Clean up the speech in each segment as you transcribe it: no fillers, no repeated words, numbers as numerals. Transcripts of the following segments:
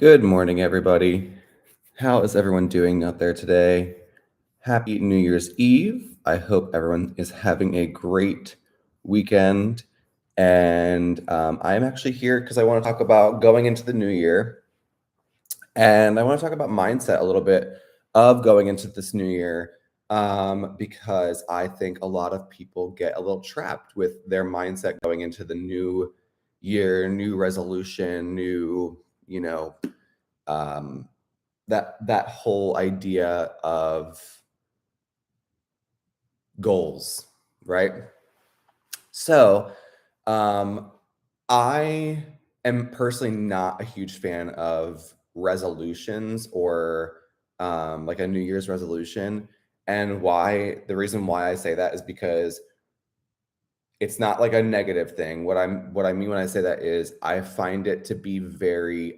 Good morning, everybody. How is everyone doing out there today? Happy New Year's Eve. I hope everyone is having a great weekend. And I'm actually here because I want to talk about going into the new year. And I want to talk about mindset a little bit of going into this new year because I think a lot of people get a little trapped with their mindset going into the new year, new resolution, new, you know, um, that whole idea of goals, right? So, um, I am personally not a huge fan of resolutions or like a New Year's resolution. And why the reason why I say that is because it's not like a negative thing. What I mean when I say that is I find it to be very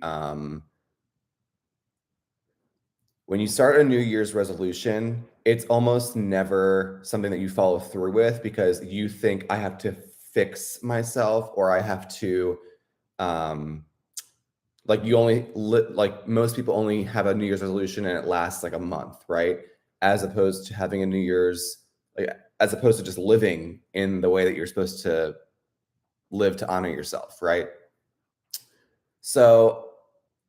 when you start a New Year's resolution, it's almost never something that you follow through with because you think I have to fix myself or I have to, um, like like most people only have a New Year's resolution and it lasts like a month, right? As opposed to having a New Year's, like, as opposed to just living in the way that you're supposed to live to honor yourself, right? So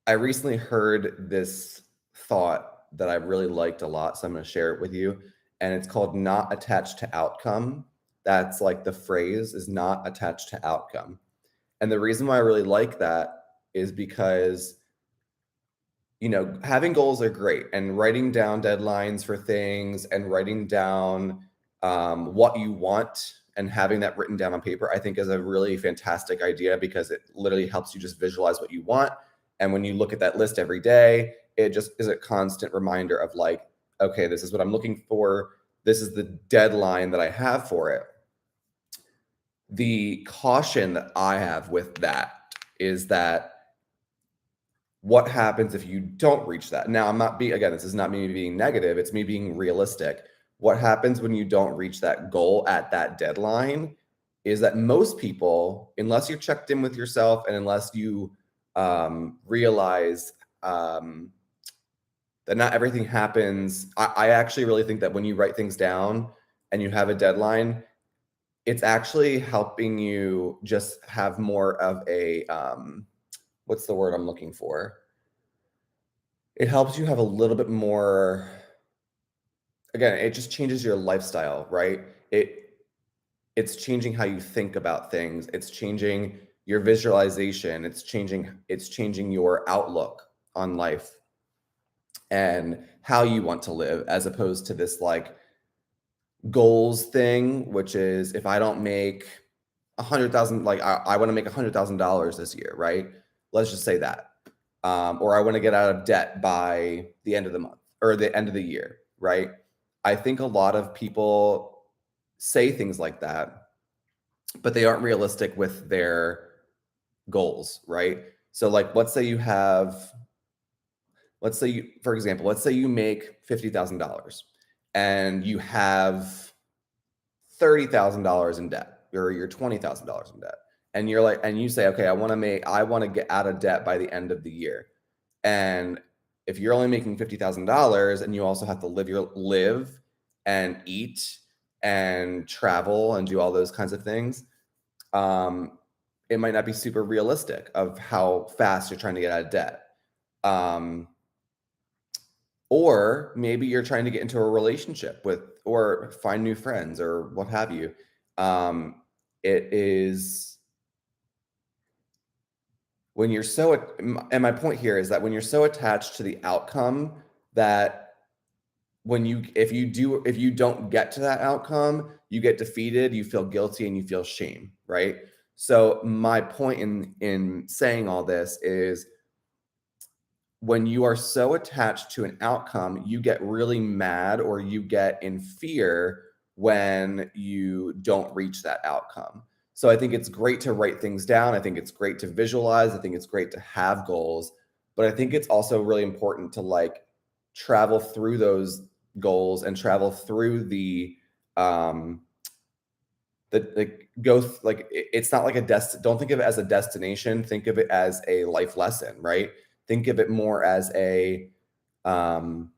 I recently heard this thought that I really liked a lot. So I'm going to share it with you. And it's called not attached to outcome. That's like the phrase is not attached to outcome. And the reason why I really like that is because, having goals are great and writing down deadlines for things and writing down what you want and having that written down on paper, I think is a really fantastic idea because it literally helps you just visualize what you want. And when you look at that list every day, it just is a constant reminder of like, okay, this is what I'm looking for. This is the deadline that I have for it. The caution that I have with that is that what happens if you don't reach that? Now, again, this is not me being negative, it's me being realistic. What happens when you don't reach that goal at that deadline is that most people, unless you're checked in with yourself and unless you realize that not everything happens, I actually really think that when you write things down and you have a deadline, it's actually helping you just have more of a, what's the word I'm looking for? It helps you have a little bit more, again, it just changes your lifestyle, right? It's changing how you think about things. It's changing your visualization. It's changing your outlook on life and how you want to live as opposed to this like goals thing, which is if I don't make 100,000, like I want to make $100,000 this year, right? Let's just say that. Or I want to get out of debt by the end of the month or the end of the year, right? I think a lot of people say things like that, but they aren't realistic with their goals, right? So, like, for example, let's say you make $50,000 and you have $30,000 in debt, or you're $20,000 in debt, and you say, okay, I want to get out of debt by the end of the year. And if you're only making $50,000 and you also have to live and eat and travel and do all those kinds of things, it might not be super realistic of how fast you're trying to get out of debt. Or maybe you're trying to get into a relationship with or find new friends or what have you. It is when you're so and my point here is that when you're so attached to the outcome that if you don't get to that outcome, you get defeated, you feel guilty and you feel shame, right? So my point in saying all this is when you are so attached to an outcome, you get really mad or you get in fear when you don't reach that outcome. So I think it's great to write things down. I think it's great to visualize. I think it's great to have goals, but I think it's also really important to like travel through those goals and travel through um like it's not like don't think of it as a destination, think of it as a life lesson, right? Think of it more as um,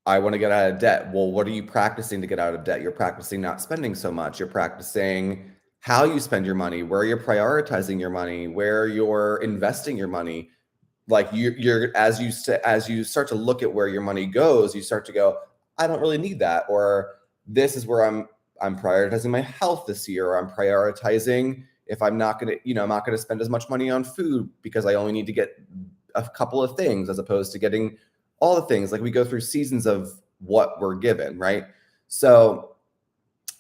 I want to get out of debt. Well, what are you practicing to get out of debt? You're practicing not spending so much. You're practicing how you spend your money, where you're prioritizing your money, where you're investing your money. Like you're as you start to look at where your money goes, you start to go, I don't really need that, or this is where I'm prioritizing my health this year, or I'm prioritizing if I'm not going to, I'm not going to spend as much money on food because I only need to get a couple of things as opposed to getting all the things. Like we go through seasons of what we're given, right? So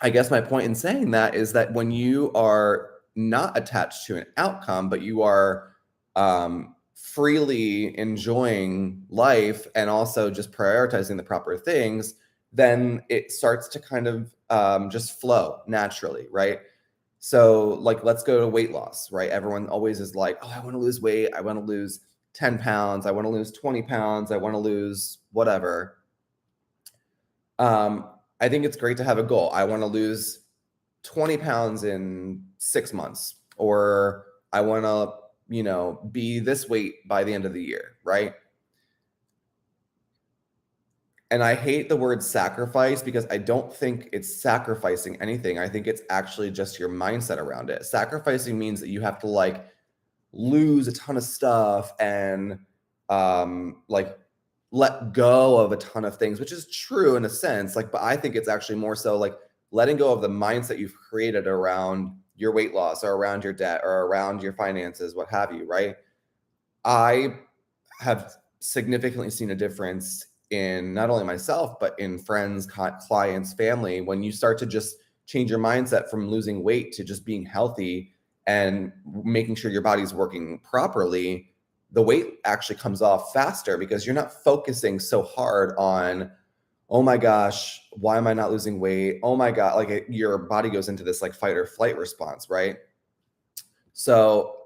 I guess my point in saying that is that when you are not attached to an outcome, but you are freely enjoying life and also just prioritizing the proper things, then it starts to kind of just flow naturally, right? So, like, let's go to weight loss, right? Everyone always is like, oh, I want to lose weight. I want to lose 10 pounds. I want to lose 20 pounds. I want to lose whatever. I think it's great to have a goal. I want to lose 20 pounds in 6 months, or I want to, be this weight by the end of the year, right? And I hate the word sacrifice because I don't think it's sacrificing anything. I think it's actually just your mindset around it. Sacrificing means that you have to like lose a ton of stuff and like let go of a ton of things, which is true in a sense. Like, but I think it's actually more so like letting go of the mindset you've created around your weight loss or around your debt or around your finances, what have you, right? I have significantly seen a difference in not only myself, but in friends, clients, family, when you start to just change your mindset from losing weight to just being healthy and making sure your body's working properly. The weight actually comes off faster because you're not focusing so hard on, oh my gosh, why am I not losing weight? Oh my God, your body goes into this like fight or flight response, right? So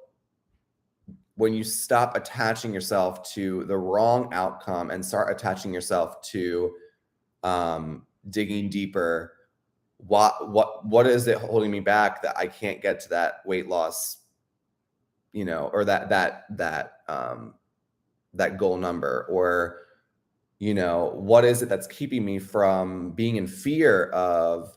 when you stop attaching yourself to the wrong outcome and start attaching yourself to digging deeper, what is it holding me back that I can't get to that weight loss, or that goal number, or what is it that's keeping me from being in fear of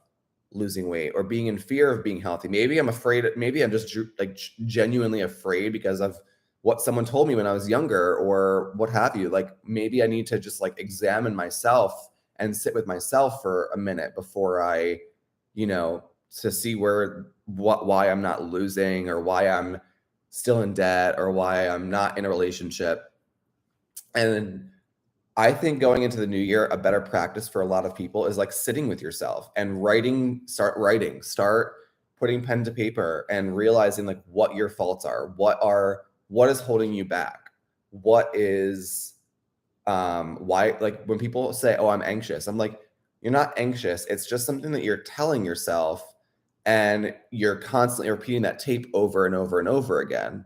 losing weight or being in fear of being healthy? Maybe I'm afraid, maybe I'm just like genuinely afraid because of what someone told me when I was younger or what have you. Like maybe I need to just like examine myself and sit with myself for a minute before I, to see why I'm not losing, or why I'm still in debt, or why I'm not in a relationship. And I think going into the new year, a better practice for a lot of people is like sitting with yourself and start writing, start putting pen to paper and realizing like what your faults are, what is holding you back, what is, why, like when people say, oh, I'm anxious, I'm like, you're not anxious. It's just something that you're telling yourself and you're constantly repeating that tape over and over and over again.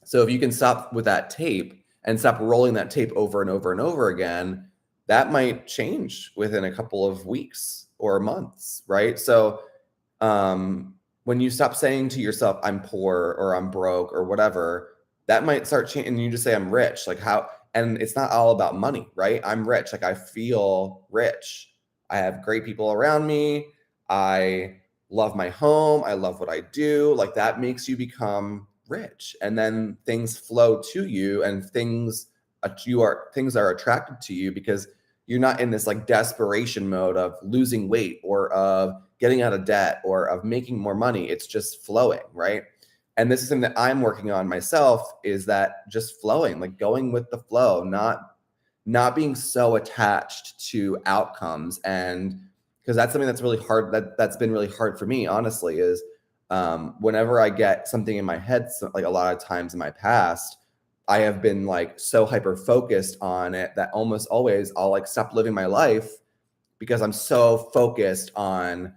So if you can stop with that tape and stop rolling that tape over and over and over again, that might change within a couple of weeks or months, right? So when you stop saying to yourself, I'm poor or I'm broke or whatever, that might start changing. And you just say, I'm rich. Like how, and it's not all about money, right? I'm rich. Like I feel rich. I have great people around me. I love my home. I love what I do. Like that makes you become rich. And then things flow to you and things are attracted to you because you're not in this like desperation mode of losing weight or of getting out of debt or of making more money. It's just flowing, right? And this is something that I'm working on myself, is that just flowing, like going with the flow, not being so attached to outcomes. And because that's something that's really hard, that's been really hard for me, honestly, is whenever I get something in my head, like a lot of times in my past, I have been like so hyper focused on it that almost always I'll like stop living my life because I'm so focused on,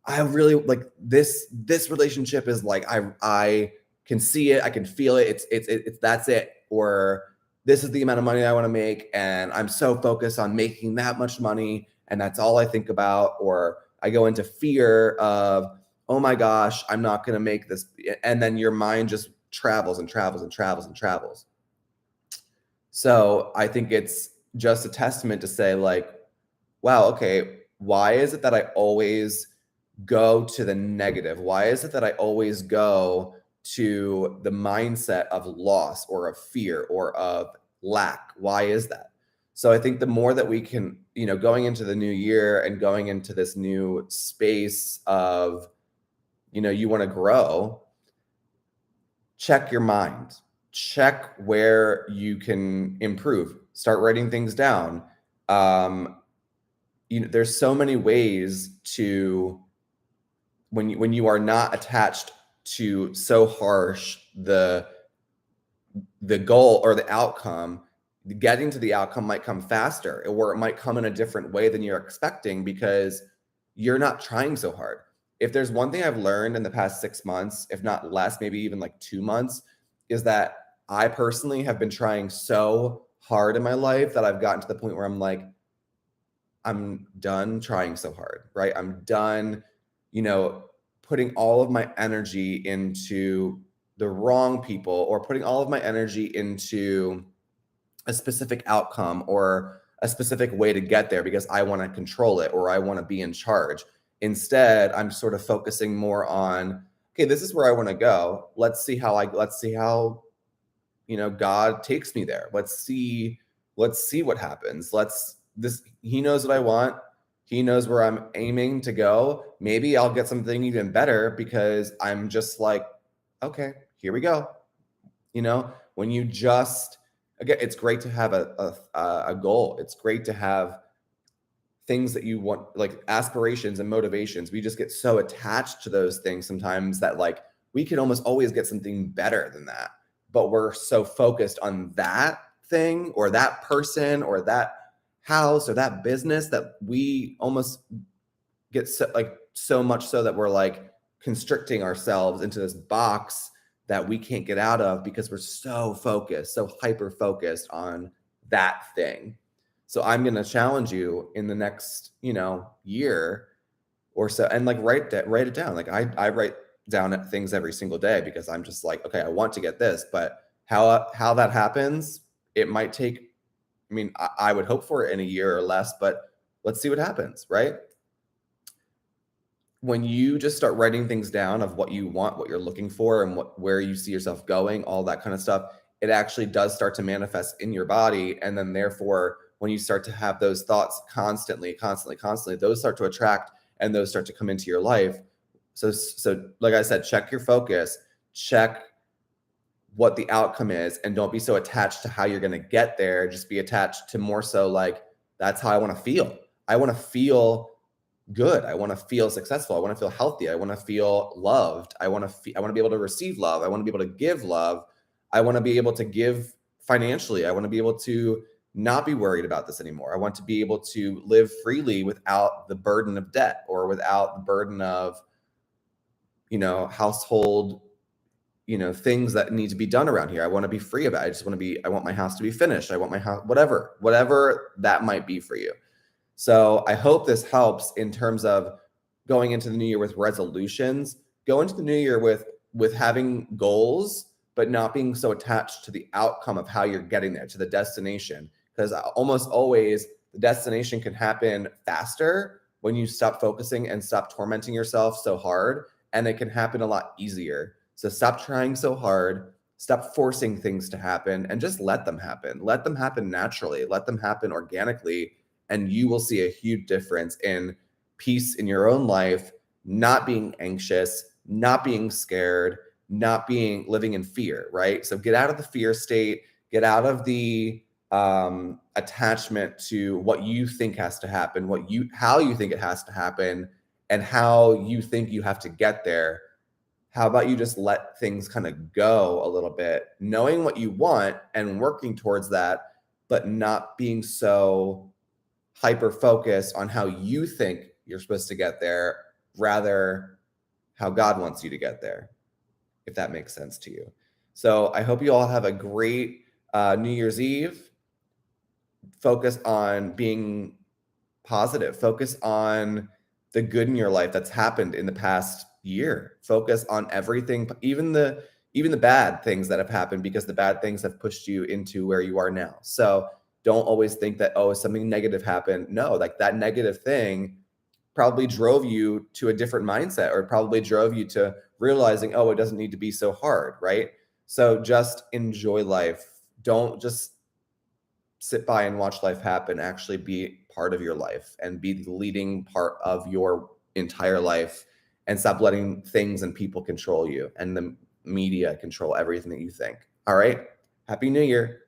I really like this relationship is like, I can see it, I can feel it. It's that's it. Or this is the amount of money I want to make, and I'm so focused on making that much money, and that's all I think about. Or I go into fear of, oh my gosh, I'm not going to make this, and then your mind just travels and travels and travels and travels. So I think it's just a testament to say, like, wow, okay, why is it that I always go to the negative? Why is it that I always go to the mindset of loss or of fear or of lack? Why is that? So I think the more that we can, going into the new year and going into this new space of, you want to grow, check your mind, check where you can improve, start writing things down. There's so many ways to, when you are not attached to so harsh the goal or the outcome, getting to the outcome might come faster, or it might come in a different way than you're expecting because you're not trying so hard. If there's one thing I've learned in the past 6 months, if not less, maybe even like 2 months, is that I personally have been trying so hard in my life that I've gotten to the point where I'm like, I'm done trying so hard, right? I'm done, putting all of my energy into the wrong people, or putting all of my energy into a specific outcome or a specific way to get there because I want to control it or I want to be in charge. Instead, I'm sort of focusing more on, okay, this is where I want to go. Let's see how God takes me there. Let's see what happens. He knows what I want. He knows where I'm aiming to go. Maybe I'll get something even better because I'm just like, okay, here we go. When you just, again, it's great to have a goal. It's great to have things that you want, like aspirations and motivations. We just get so attached to those things sometimes that, like, we can almost always get something better than that. But we're so focused on that thing or that person or that house or that business that we almost get so much so that we're like constricting ourselves into this box that we can't get out of because we're so focused, so hyper focused on that thing. So I'm going to challenge you in the next, year or so, and like write it down. Like I write down things every single day because I'm just like, okay, I want to get this, but how that happens, it might take, I would hope for it in a year or less, but let's see what happens, right? When you just start writing things down of what you want, what you're looking for, and where you see yourself going, all that kind of stuff, it actually does start to manifest in your body. And then therefore, when you start to have those thoughts constantly, those start to attract and those start to come into your life. So like I said, check your focus, check what the outcome is, and don't be so attached to how you're going to get there. Just be attached to more so like, that's how I want to feel. I want to feel good. I want to feel successful. I want to feel healthy. I want to feel loved. I want to be able to receive love. I want to be able to give love. I want to be able to give financially. I want to be able to not be worried about this anymore. I want to be able to live freely without the burden of debt or without the burden of, household, things that need to be done around here. I want to be free of it. I want my house to be finished. I want my house, whatever that might be for you. So I hope this helps in terms of going into the new year with resolutions. Go into the new year with having goals, but not being so attached to the outcome of how you're getting there, to the destination. Because almost always the destination can happen faster when you stop focusing and stop tormenting yourself so hard, and it can happen a lot easier. So stop trying so hard, stop forcing things to happen, and just let them happen. Let them happen naturally, let them happen organically, and you will see a huge difference in peace in your own life, not being anxious, not being scared, not living in fear, right? So get out of the fear state, get out of the attachment to what you think has to happen, how you think it has to happen, and how you think you have to get there. How about you just let things kind of go a little bit, knowing what you want and working towards that, but not being so hyper focused on how you think you're supposed to get there, rather how God wants you to get there, if that makes sense to you. So I hope you all have a great New Year's Eve. Focus on being positive. Focus on the good in your life that's happened in the past year. Focus on everything, even the even the bad things that have happened, because the bad things have pushed you into where you are now. So don't always think that, oh, something negative happened. No, like that negative thing probably drove you to a different mindset, or probably drove you to realizing, oh, it doesn't need to be so hard, right? So just enjoy life. Don't just sit by and watch life happen. Actually be part of your life and be the leading part of your entire life, and stop letting things and people control you and the media control everything that you think. All right. Happy New Year.